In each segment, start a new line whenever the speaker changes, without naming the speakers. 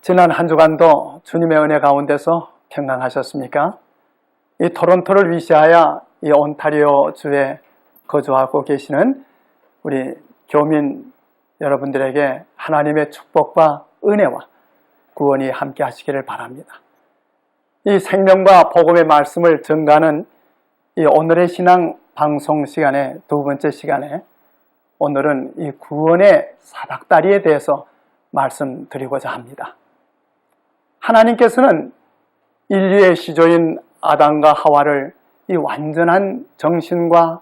지난 한 주간도 주님의 은혜 가운데서 평강하셨습니까? 이 토론토를 위시하여 이 온타리오 주에 거주하고 계시는 우리 교민 여러분들에게 하나님의 축복과 은혜와 구원이 함께 하시기를 바랍니다. 이 생명과 복음의 말씀을 전가하는 이 오늘의 신앙 방송 시간의 두 번째 시간에 오늘은 이 구원의 사닥다리에 대해서 말씀드리고자 합니다. 하나님께서는 인류의 시조인 아담과 하와를 이 완전한 정신과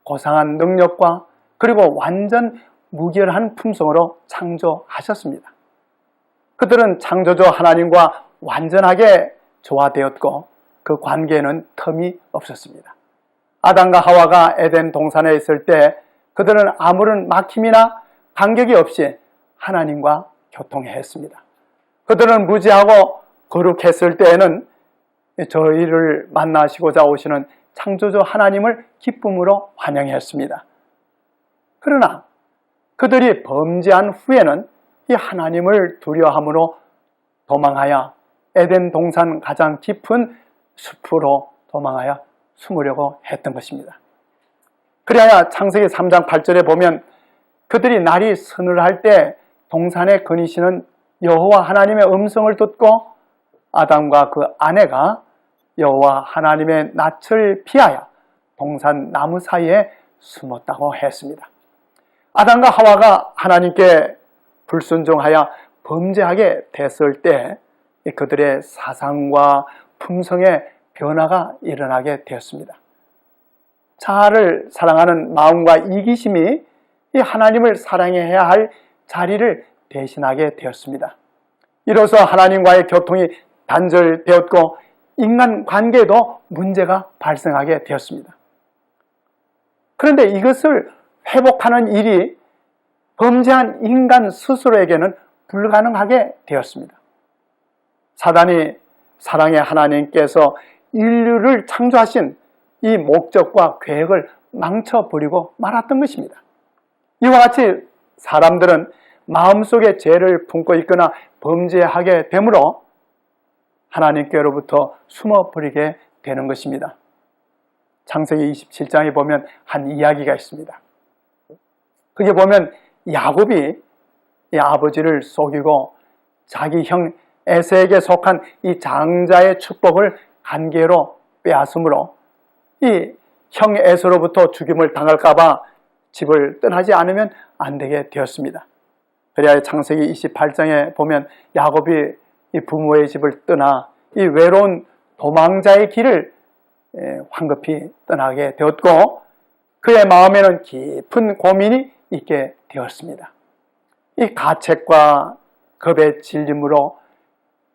고상한 능력과 그리고 완전 무결한 품성으로 창조하셨습니다. 그들은 창조주 하나님과 완전하게 조화되었고 그 관계에는 틈이 없었습니다. 아담과 하와가 에덴 동산에 있을 때 그들은 아무런 막힘이나 간격이 없이 하나님과 교통했습니다. 그들은 무지하고 거룩했을 때에는 저희를 만나시고자 오시는 창조주 하나님을 기쁨으로 환영했습니다. 그러나 그들이 범죄한 후에는 이 하나님을 두려워함으로 도망하여 에덴 동산 가장 깊은 숲으로 도망하여 숨으려고 했던 것입니다. 그래야 창세기 3장 8절에 보면 그들이 날이 서늘할 때 동산에 거니시는 여호와 하나님의 음성을 듣고 아담과 그 아내가 여호와 하나님의 낯을 피하여 동산 나무 사이에 숨었다고 했습니다. 아담과 하와가 하나님께 불순종하여 범죄하게 됐을 때 그들의 사상과 품성의 변화가 일어나게 되었습니다. 자아를 사랑하는 마음과 이기심이 이 하나님을 사랑해야 할 자리를 대신하게 되었습니다. 이로써 하나님과의 교통이 단절되었고 인간 관계에도 문제가 발생하게 되었습니다. 그런데 이것을 회복하는 일이 범죄한 인간 스스로에게는 불가능하게 되었습니다. 사단이 사랑의 하나님께서 인류를 창조하신 이 목적과 계획을 망쳐버리고 말았던 것입니다. 이와 같이 사람들은 마음속에 죄를 품고 있거나 범죄하게 되므로 하나님께로부터 숨어버리게 되는 것입니다. 창세기 27장에 보면 한 이야기가 있습니다. 그게 보면 야곱이 이 아버지를 속이고 자기 형 에서에게 속한 이 장자의 축복을 간계로 빼앗으므로 이 형 에서로부터 죽임을 당할까봐 집을 떠나지 않으면 안 되게 되었습니다. 그래야 창세기 28장에 보면 야곱이 이 부모의 집을 떠나 이 외로운 도망자의 길을 황급히 떠나게 되었고 그의 마음에는 깊은 고민이 있게 되었습니다. 이 가책과 겁의 질림으로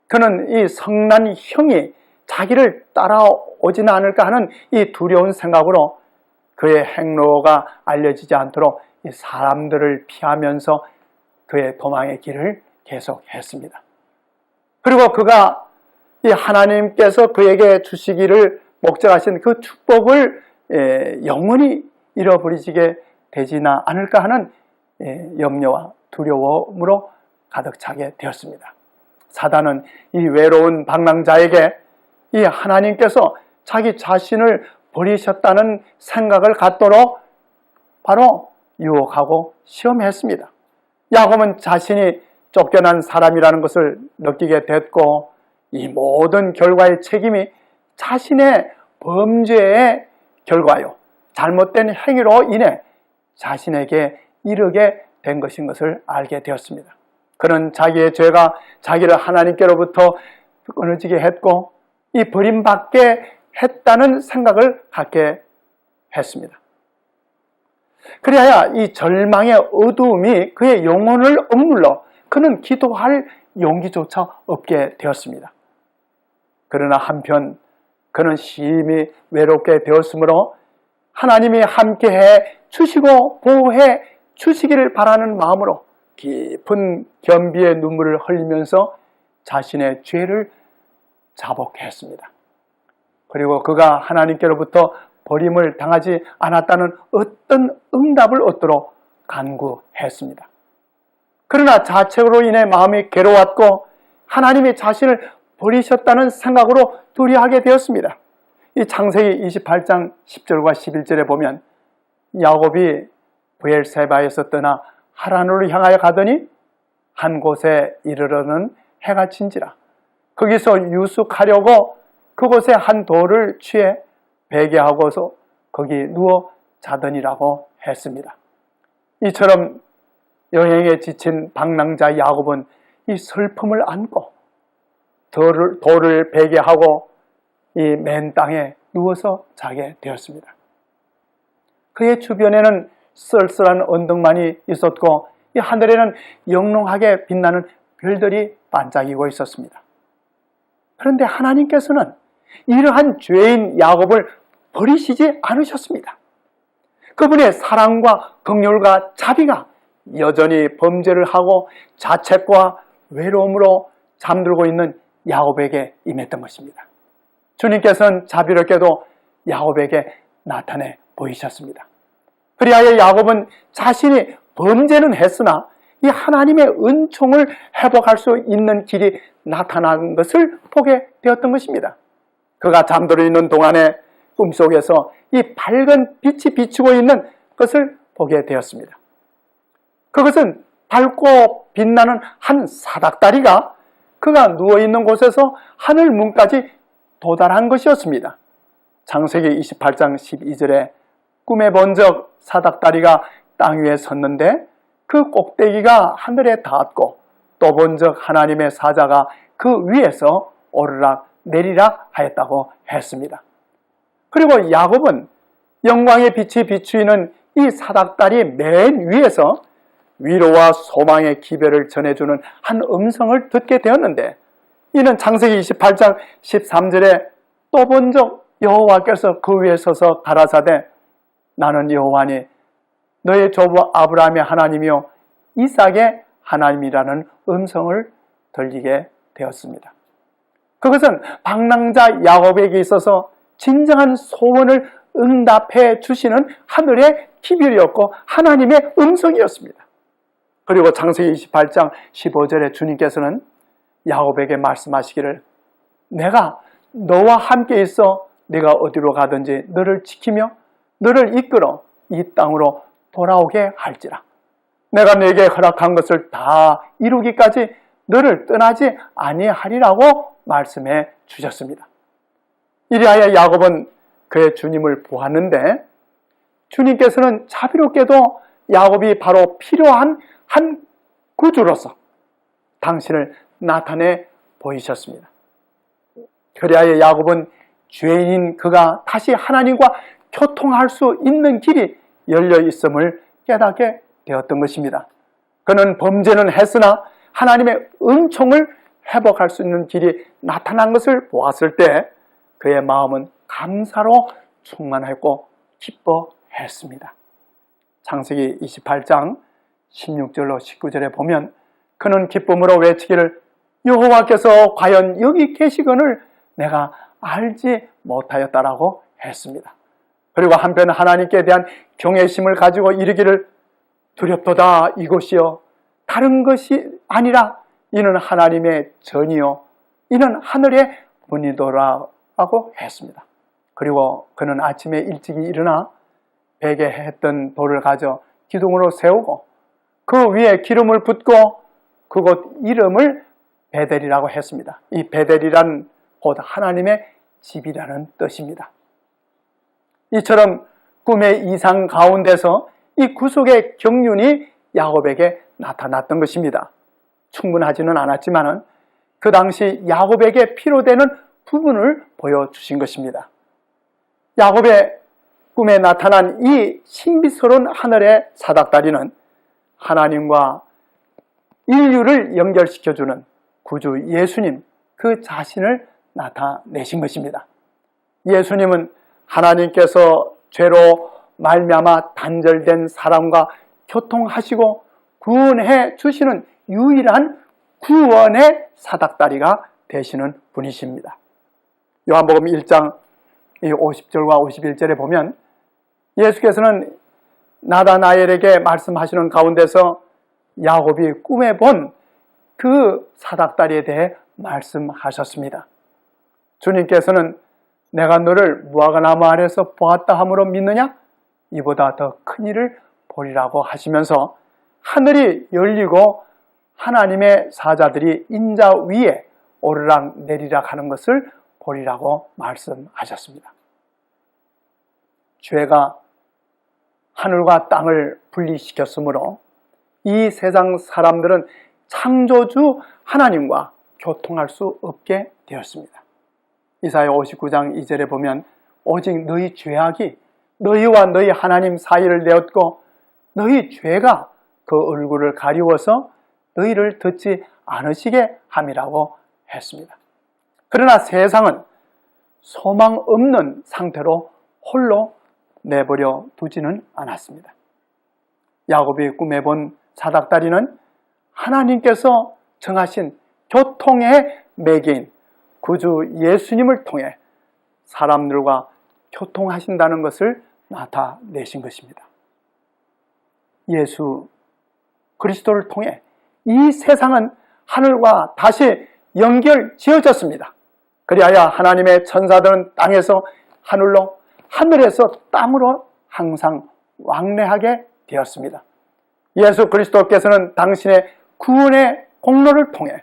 그는 이 성난 형이 자기를 따라오지는 않을까 하는 이 두려운 생각으로 그의 행로가 알려지지 않도록 이 사람들을 피하면서 그의 도망의 길을 계속했습니다. 그리고 그가 이 하나님께서 그에게 주시기를 목적하신 그 축복을 영원히 잃어버리게 되지는 않을까 하는 염려와 두려움으로 가득 차게 되었습니다. 사단은 이 외로운 방랑자에게 이 하나님께서 자기 자신을 버리셨다는 생각을 갖도록 바로 유혹하고 시험했습니다. 야곱은 자신이 쫓겨난 사람이라는 것을 느끼게 됐고 이 모든 결과의 책임이 자신의 범죄의 결과요 잘못된 행위로 인해 자신에게 이르게 된 것인 것을 알게 되었습니다. 그는 자기의 죄가 자기를 하나님께로부터 끊어지게 했고 이 버림받게 했다는 생각을 갖게 했습니다. 그래야 이 절망의 어두움이 그의 영혼을 억눌러 그는 기도할 용기조차 없게 되었습니다. 그러나 한편 그는 심히 외롭게 되었으므로 하나님이 함께해 주시고 보호해 주시기를 바라는 마음으로 깊은 겸비의 눈물을 흘리면서 자신의 죄를 자복했습니다. 그리고 그가 하나님께로부터 버림을 당하지 않았다는 어떤 응답을 얻도록 간구했습니다. 그러나 자책으로 인해 마음이 괴로웠고 하나님이 자신을 버리셨다는 생각으로 두려워하게 되었습니다. 이 창세기 28장 10절과 11절에 보면 야곱이 브엘세바에서 떠나 하란으로 향하여 가더니 한 곳에 이르러는 해가 진지라. 거기서 유숙하려고 그곳에 한 돌을 취해 베개하고서 거기 누워 자더니라고 했습니다. 이처럼 여행에 지친 방랑자 야곱은 이 슬픔을 안고 돌을 베개하고 이 맨 땅에 누워서 자게 되었습니다. 그의 주변에는 쓸쓸한 언덕만이 있었고 이 하늘에는 영롱하게 빛나는 별들이 반짝이고 있었습니다. 그런데 하나님께서는 이러한 죄인 야곱을 버리시지 않으셨습니다. 그분의 사랑과 긍휼과 자비가 여전히 범죄를 하고 자책과 외로움으로 잠들고 있는 야곱에게 임했던 것입니다. 주님께서는 자비롭게도 야곱에게 나타내 보이셨습니다. 그리하여 야곱은 자신이 범죄는 했으나 이 하나님의 은총을 회복할 수 있는 길이 나타난 것을 보게 되었던 것입니다. 그가 잠들어 있는 동안에 꿈속에서 이 밝은 빛이 비추고 있는 것을 보게 되었습니다. 그것은 밝고 빛나는 한 사닥다리가 그가 누워있는 곳에서 하늘 문까지 도달한 것이었습니다. 창세기 28장 12절에 꿈에 본 적 사닥다리가 땅 위에 섰는데 그 꼭대기가 하늘에 닿았고 또 본 적 하나님의 사자가 그 위에서 오르락 내리락 하였다고 했습니다. 그리고 야곱은 영광의 빛이 비추이는 이 사닥다리 맨 위에서 위로와 소망의 기별을 전해주는 한 음성을 듣게 되었는데 이는 창세기 28장 13절에 또 본 적 여호와께서 그 위에 서서 가라사대 나는 여호와니 너의 조부 아브라함의 하나님이요 이삭의 하나님이라는 음성을 들리게 되었습니다. 그것은 방랑자 야곱에게 있어서 진정한 소원을 응답해 주시는 하늘의 기별이었고 하나님의 음성이었습니다. 그리고 창세기 28장 15절에 주님께서는 야곱에게 말씀하시기를 내가 너와 함께 있어 네가 어디로 가든지 너를 지키며 너를 이끌어 이 땅으로 돌아오게 할지라. 내가 네게 허락한 것을 다 이루기까지 너를 떠나지 아니하리라고 말씀해 주셨습니다. 이리하여 야곱은 그의 주님을 보았는데 주님께서는 자비롭게도 야곱이 바로 필요한 한 구주로서 당신을 나타내 보이셨습니다. 그리하여 야곱은 죄인인 그가 다시 하나님과 교통할 수 있는 길이 열려 있음을 깨닫게 되었던 것입니다. 그는 범죄는 했으나 하나님의 은총을 회복할 수 있는 길이 나타난 것을 보았을 때 그의 마음은 감사로 충만했고 기뻐했습니다. 창세기 28장 16절로 19절에 보면 그는 기쁨으로 외치기를 여호와께서 과연 여기 계시거늘 내가 알지 못하였다라고 했습니다. 그리고 한편 하나님께 대한 경외심을 가지고 이르기를 두렵도다 이곳이요 다른 것이 아니라 이는 하나님의 전이요 이는 하늘의 분이더라고 했습니다. 그리고 그는 아침에 일찍이 일어나 베개했던 돌을 가져 기둥으로 세우고 그 위에 기름을 붓고 그곳 이름을 베델이라고 했습니다. 이 베델이란 곧 하나님의 집이라는 뜻입니다. 이처럼 꿈의 이상 가운데서 이 구속의 경륜이 야곱에게 나타났던 것입니다. 충분하지는 않았지만 그 당시 야곱에게 필요되는 부분을 보여주신 것입니다. 야곱의 꿈에 나타난 이 신비스러운 하늘의 사닥다리는 하나님과 인류를 연결시켜주는 구주 예수님 그 자신을 나타내신 것입니다. 예수님은 하나님께서 죄로 말미암아 단절된 사람과 교통하시고 구원해 주시는 유일한 구원의 사닥다리가 되시는 분이십니다. 요한복음 1장 50절과 51절에 보면 예수께서는 나다나엘에게 말씀하시는 가운데서 야곱이 꿈에 본 그 사닥다리에 대해 말씀하셨습니다. 주님께서는 내가 너를 무화과나무 아래서 보았다 함으로 믿느냐? 이보다 더 큰 일을 보리라고 하시면서 하늘이 열리고 하나님의 사자들이 인자 위에 오르락 내리락 하는 것을 보리라고 말씀하셨습니다. 죄가 하늘과 땅을 분리시켰으므로 이 세상 사람들은 창조주 하나님과 교통할 수 없게 되었습니다. 이사야 59장 2절에 보면 오직 너희 죄악이 너희와 너희 하나님 사이를 내었고 너희 죄가 그 얼굴을 가리워서 너희를 듣지 않으시게 함이라고 했습니다. 그러나 세상은 소망 없는 상태로 홀로 내버려 두지는 않았습니다. 야곱이 꿈에 본 사닥다리는 하나님께서 정하신 교통의 매개인 구주 예수님을 통해 사람들과 교통하신다는 것을 나타내신 것입니다. 예수 그리스도를 통해 이 세상은 하늘과 다시 연결 지어졌습니다. 그리하여 하나님의 천사들은 땅에서 하늘로, 하늘에서 땅으로 항상 왕래하게 되었습니다. 예수 그리스도께서는 당신의 구원의 공로를 통해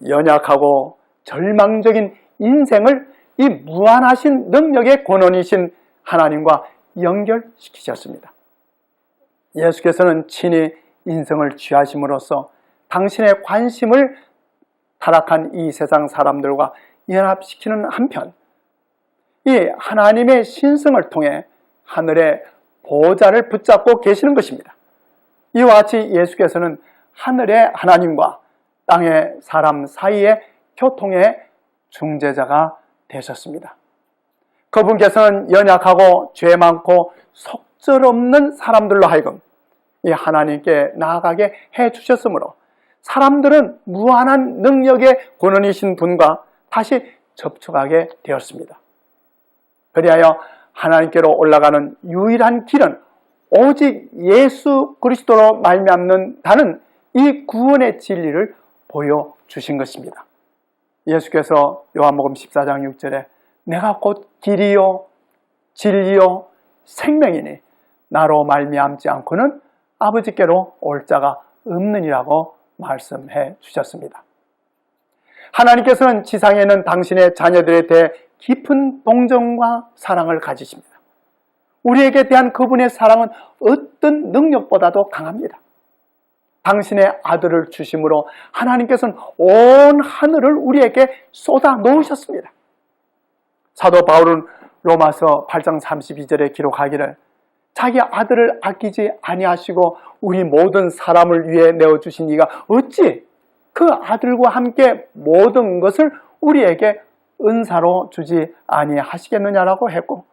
연약하고 절망적인 인생을 이 무한하신 능력의 권원이신 하나님과 연결시키셨습니다. 예수께서는 친히 인생을 취하심으로써 당신의 관심을 타락한 이 세상 사람들과 연합시키는 한편 이 하나님의 신성을 통해 하늘의 보좌를 붙잡고 계시는 것입니다. 이와 같이 예수께서는 하늘의 하나님과 땅의 사람 사이의 교통의 중재자가 되셨습니다. 그분께서는 연약하고 죄 많고 속절없는 사람들로 하여금 이 하나님께 나아가게 해주셨으므로 사람들은 무한한 능력의 권원이신 분과 다시 접촉하게 되었습니다. 그리하여 하나님께로 올라가는 유일한 길은 오직 예수 그리스도로 말미암는다는 이 구원의 진리를 보여주신 것입니다. 예수께서 요한복음 14장 6절에 내가 곧 길이요 진리요 생명이니 나로 말미암지 않고는 아버지께로 올 자가 없느니라고 말씀해 주셨습니다. 하나님께서는 지상에 있는 당신의 자녀들에 대해 깊은 동정과 사랑을 가지십니다. 우리에게 대한 그분의 사랑은 어떤 능력보다도 강합니다. 당신의 아들을 주심으로 하나님께서는 온 하늘을 우리에게 쏟아 놓으셨습니다. 사도 바울은 로마서 8장 32절에 기록하기를 자기 아들을 아끼지 아니하시고 우리 모든 사람을 위해 내어주신 이가 어찌 그 아들과 함께 모든 것을 우리에게 은사로 주지 아니하시겠느냐라고 했고,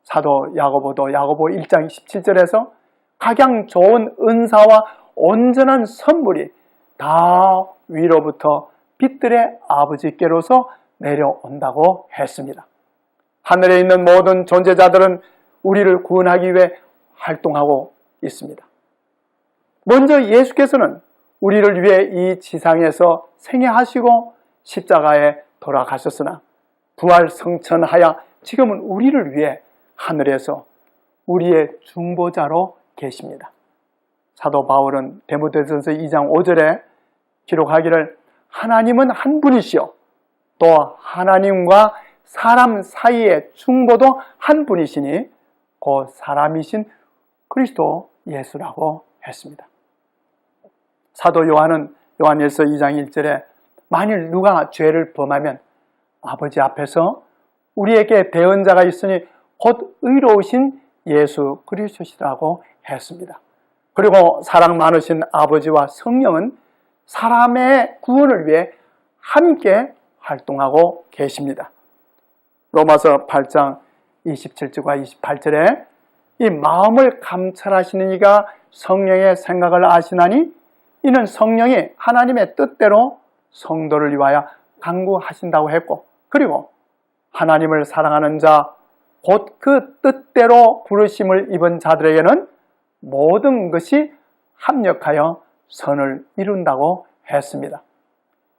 사도 야고보도 야고보 1장 17절에서 각양 좋은 은사와 온전한 선물이 다 위로부터 빛들의 아버지께로서 내려온다고 했습니다. 하늘에 있는 모든 존재자들은 우리를 구원하기 위해 활동하고 있습니다. 먼저 예수께서는 우리를 위해 이 지상에서 생애하시고 십자가에 돌아가셨으나 부활 성천하여 지금은 우리를 위해 하늘에서 우리의 중보자로 계십니다. 사도 바울은 디모데전서 2장 5절에 기록하기를 하나님은 한 분이시요 또 하나님과 사람 사이의 중보도 한 분이시니 그 사람이신 그리스도 예수라고 했습니다. 사도 요한은 요한일서 2장 1절에 만일 누가 죄를 범하면 아버지 앞에서 우리에게 대언자가 있으니 곧 의로우신 예수 그리스도시라고 했습니다. 그리고 사랑 많으신 아버지와 성령은 사람의 구원을 위해 함께 활동하고 계십니다. 로마서 8장 27절과 28절에 이 마음을 감찰하시는 이가 성령의 생각을 아시나니 이는 성령이 하나님의 뜻대로 성도를 위하여 간구하신다고 했고, 그리고 하나님을 사랑하는 자 곧 그 뜻대로 부르심을 입은 자들에게는 모든 것이 합력하여 선을 이룬다고 했습니다.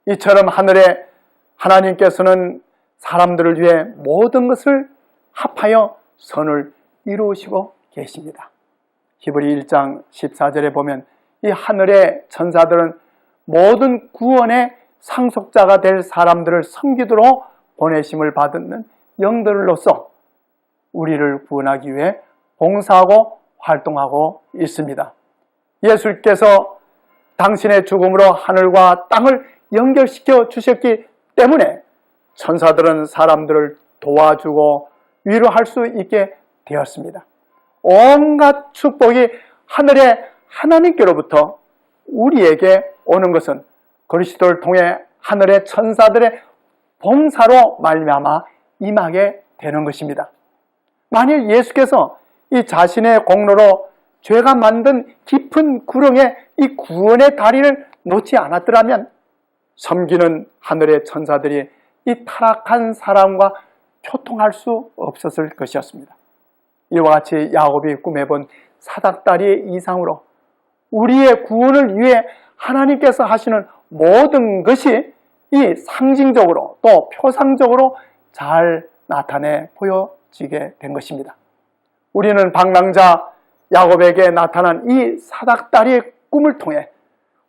이처럼 하늘에 하나님께서는 사람들을 위해 모든 것을 합하여 선을 이루시고 계십니다. 히브리 1장 14절에 보면 이 하늘의 천사들은 모든 구원의 상속자가 될 사람들을 섬기도록 보내심을 받는 영들로서 우리를 구원하기 위해 봉사하고 활동하고 있습니다. 예수께서 당신의 죽음으로 하늘과 땅을 연결시켜 주셨기 때문에 천사들은 사람들을 도와주고 위로할 수 있게 되었습니다. 온갖 축복이 하늘의 하나님께로부터 우리에게 오는 것은 그리스도를 통해 하늘의 천사들의 봉사로 말미암아 임하게 되는 것입니다. 만일 예수께서 이 자신의 공로로 죄가 만든 깊은 구렁에 이 구원의 다리를 놓지 않았더라면 섬기는 하늘의 천사들이 이 타락한 사람과 교통할 수 없었을 것이었습니다. 이와 같이 야곱이 꿈에 본 사닥다리의 이상으로 우리의 구원을 위해 하나님께서 하시는 모든 것이 이 상징적으로 또 표상적으로 잘 나타내 보여지게 된 것입니다. 우리는 방랑자 야곱에게 나타난 이 사닥다리의 꿈을 통해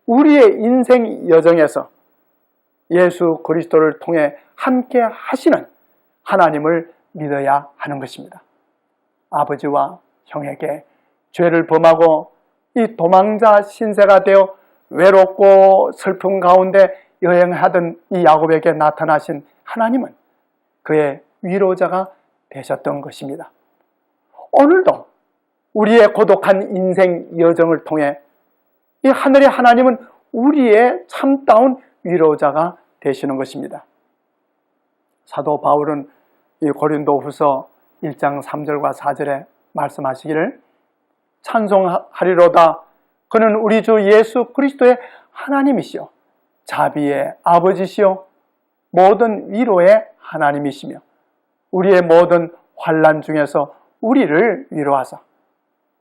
우리의 인생 여정에서 예수 그리스도를 통해 함께 하시는 하나님을 믿어야 하는 것입니다. 아버지와 형에게 죄를 범하고 이 도망자 신세가 되어 외롭고 슬픔 가운데 여행하던 이 야곱에게 나타나신 하나님은 그의 위로자가 되셨던 것입니다. 오늘도 우리의 고독한 인생 여정을 통해 이 하늘의 하나님은 우리의 참다운 위로자가 되시는 것입니다. 사도 바울은 이 고린도후서 1장 3절과 4절에 말씀하시기를 찬송하리로다. 그는 우리 주 예수 그리스도의 하나님이시요 자비의 아버지시요 모든 위로의 하나님이시며 우리의 모든 환난 중에서 우리를 위로하사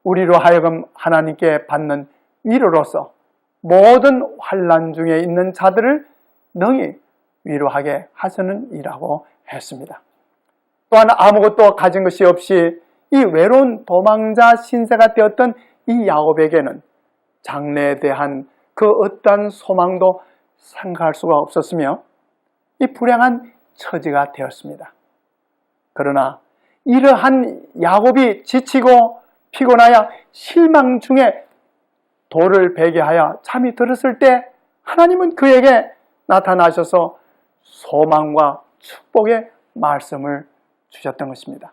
우리로 하여금 하나님께 받는 위로로서 모든 환난 중에 있는 자들을 능히 위로하게 하시는 이라고 했습니다. 또한 아무것도 가진 것이 없이 이 외로운 도망자 신세가 되었던 이 야곱에게는 장래에 대한 그 어떠한 소망도 생각할 수가 없었으며 이 불행한 처지가 되었습니다. 그러나 이러한 야곱이 지치고 피곤하여 실망 중에 돌을 베게 하여 잠이 들었을 때 하나님은 그에게 나타나셔서 소망과 축복의 말씀을 주셨던 것입니다.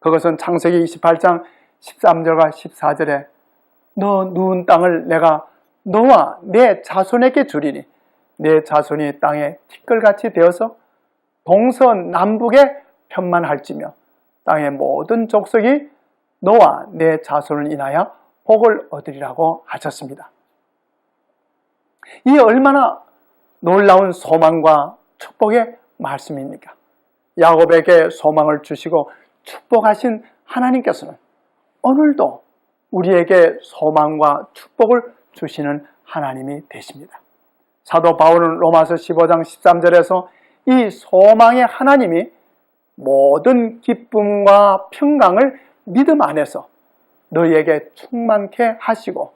그것은 창세기 28장 13절과 14절에 너 누운 땅을 내가 너와 내 자손에게 주리니 내 자손이 땅에 티끌같이 되어서 동서남북에 편만할지며 땅의 모든 족속이 너와 내 자손을 인하여 복을 얻으리라고 하셨습니다. 이 얼마나 놀라운 소망과 축복의 말씀입니까? 야곱에게 소망을 주시고 축복하신 하나님께서는 오늘도 우리에게 소망과 축복을 주시는 하나님이 되십니다. 사도 바울은 로마서 15장 13절에서 이 소망의 하나님이 모든 기쁨과 평강을 믿음 안에서 너희에게 충만케 하시고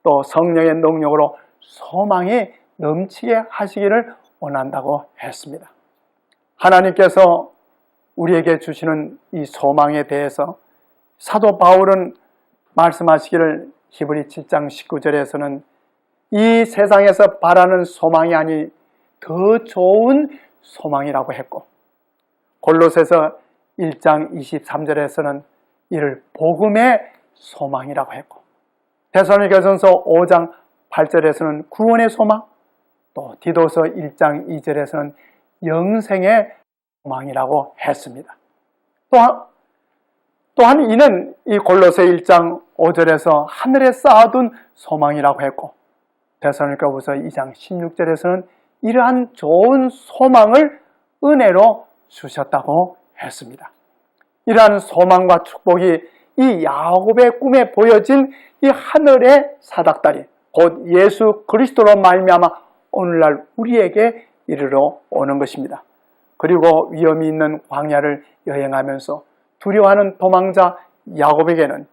또 성령의 능력으로 소망이 넘치게 하시기를 원한다고 했습니다. 하나님께서 우리에게 주시는 이 소망에 대해서 사도 바울은 말씀하시기를 히브리 7장 19절에서는 이 세상에서 바라는 소망이 아니 더 좋은 소망이라고 했고 골로새서 1장 23절에서는 이를 복음의 소망이라고 했고 데살로니가전서 5장 8절에서는 구원의 소망 또 디도서 1장 2절에서는 영생의 소망이라고 했습니다. 또한 이는 이 골로새 1장 5절에서 하늘에 쌓아둔 소망이라고 했고 데살로니가후서 2장 16절에서는 이러한 좋은 소망을 은혜로 주셨다고 했습니다. 이러한 소망과 축복이 이 야곱의 꿈에 보여진 이 하늘의 사닥다리 곧 예수 그리스도로 말미암아 오늘날 우리에게 이르러 오는 것입니다. 그리고 위험이 있는 광야를 여행하면서 두려워하는 도망자 야곱에게는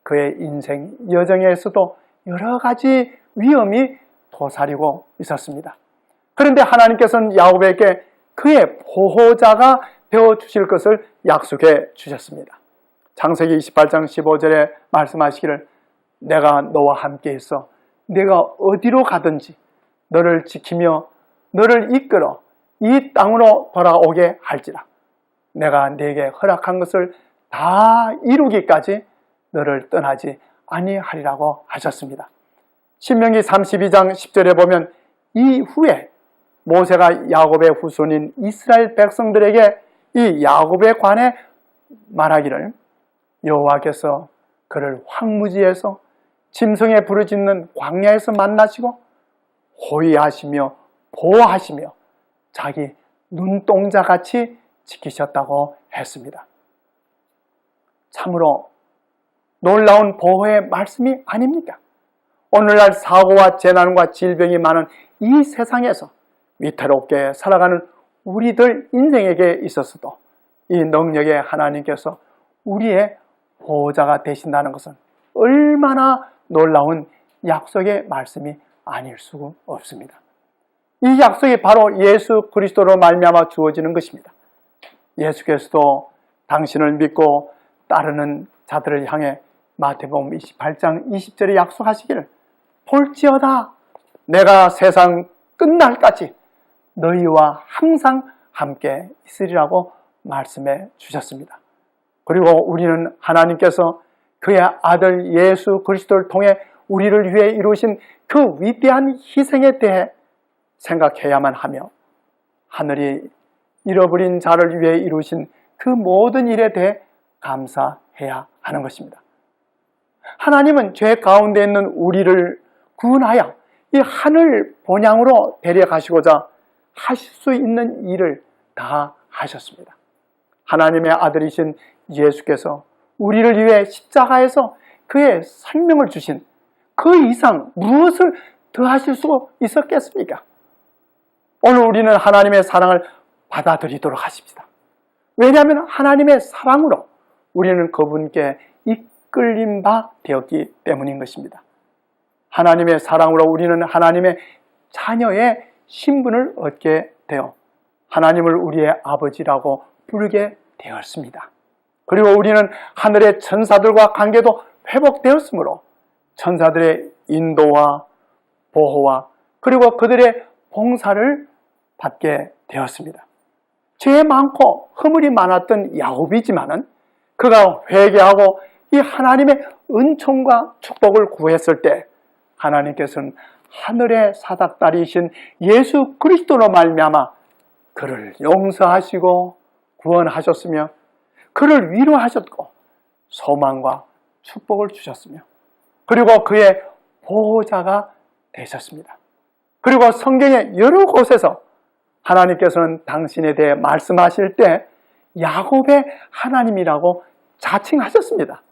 그의 인생 여정에서도 여러 가지 위험이 도사리고 있었습니다. 그런데 하나님께서는 야곱에게 그의 보호자가 되어주실 것을 약속해 주셨습니다. 창세기 28장 15절에 말씀하시기를 내가 너와 함께 있어 내가 어디로 가든지 너를 지키며 너를 이끌어 이 땅으로 돌아오게 할지라. 내가 네게 허락한 것을 다 이루기까지 너를 떠나지 아니하리라고 하셨습니다. 신명기 32장 10절에 보면 이후에 모세가 야곱의 후손인 이스라엘 백성들에게 이 야곱에 관해 말하기를 여호와께서 그를 황무지에서 짐승에 부르짖는 광야에서 만나시고 호위하시며 보호하시며 자기 눈동자같이 지키셨다고 했습니다. 참으로 놀라운 보호의 말씀이 아닙니까? 오늘날 사고와 재난과 질병이 많은 이 세상에서 위태롭게 살아가는 우리들 인생에게 있어서도 이 능력의 하나님께서 우리의 보호자가 되신다는 것은 얼마나 놀라운 약속의 말씀이 아닐 수 없습니다. 이 약속이 바로 예수 그리스도로 말미암아 주어지는 것입니다. 예수께서도 당신을 믿고 따르는 자들을 향해 마태복음 28장 20절에 약속하시기를 볼지어다 내가 세상 끝날까지 너희와 항상 함께 있으리라고 말씀해 주셨습니다. 그리고 우리는 하나님께서 그의 아들 예수 그리스도를 통해 우리를 위해 이루신 그 위대한 희생에 대해 생각해야만 하며 하늘이 잃어버린 자를 위해 이루신 그 모든 일에 대해 감사해야 하는 것입니다. 하나님은 죄 가운데 있는 우리를 구원하여 이 하늘 본향으로 데려가시고자 하실 수 있는 일을 다 하셨습니다. 하나님의 아들이신 예수께서 우리를 위해 십자가에서 그의 생명을 주신 그 이상 무엇을 더 하실 수 있었겠습니까? 오늘 우리는 하나님의 사랑을 받아들이도록 하십시다. 왜냐하면 하나님의 사랑으로 우리는 그분께 이끌림 바 되었기 때문인 것입니다. 하나님의 사랑으로 우리는 하나님의 자녀의 신분을 얻게 되어 하나님을 우리의 아버지라고 부르게 되었습니다. 그리고 우리는 하늘의 천사들과 관계도 회복되었으므로 천사들의 인도와 보호와 그리고 그들의 봉사를 받게 되었습니다. 죄 많고 허물이 많았던 야곱이지만은 그가 회개하고 이 하나님의 은총과 축복을 구했을 때 하나님께서는 하늘의 사닥다리이신 예수 그리스도로 말미암아 그를 용서하시고 구원하셨으며 그를 위로하셨고 소망과 축복을 주셨으며 그리고 그의 보호자가 되셨습니다. 그리고 성경의 여러 곳에서 하나님께서는 당신에 대해 말씀하실 때 야곱의 하나님이라고 자칭하셨습니다.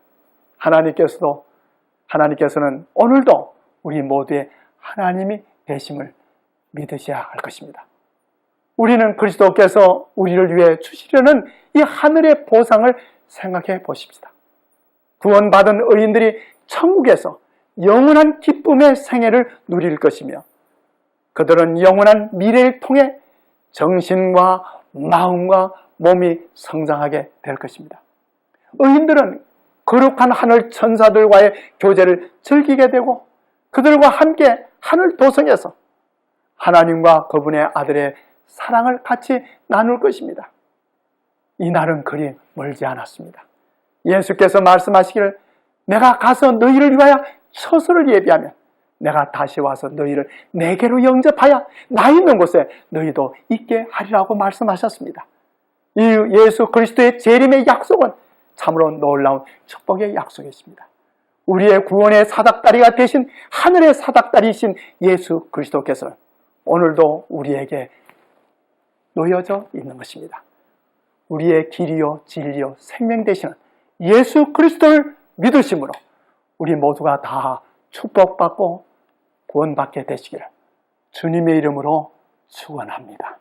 하나님께서는 오늘도 우리 모두의 하나님이 되심을 믿으셔야 할 것입니다. 우리는 그리스도께서 우리를 위해 주시려는 이 하늘의 보상을 생각해 보십시다. 구원받은 의인들이 천국에서 영원한 기쁨의 생애를 누릴 것이며 그들은 영원한 미래를 통해 정신과 마음과 몸이 성장하게 될 것입니다. 의인들은 거룩한 하늘 천사들과의 교제를 즐기게 되고 그들과 함께 하늘 도성에서 하나님과 그분의 아들의 사랑을 같이 나눌 것입니다. 이 날은 그리 멀지 않았습니다. 예수께서 말씀하시기를 내가 가서 너희를 위하여 처소를 예비하면 내가 다시 와서 너희를 내게로 영접하여 나 있는 곳에 너희도 있게 하리라고 말씀하셨습니다. 이 예수 그리스도의 재림의 약속은 참으로 놀라운 축복의 약속이십니다. 우리의 구원의 사닥다리가 되신 하늘의 사닥다리이신 예수 그리스도께서는 오늘도 우리에게 놓여져 있는 것입니다. 우리의 길이요 진리요 생명 되시는 예수 그리스도를 믿으심으로 우리 모두가 다 축복받고 구원받게 되시기를 주님의 이름으로 축원합니다.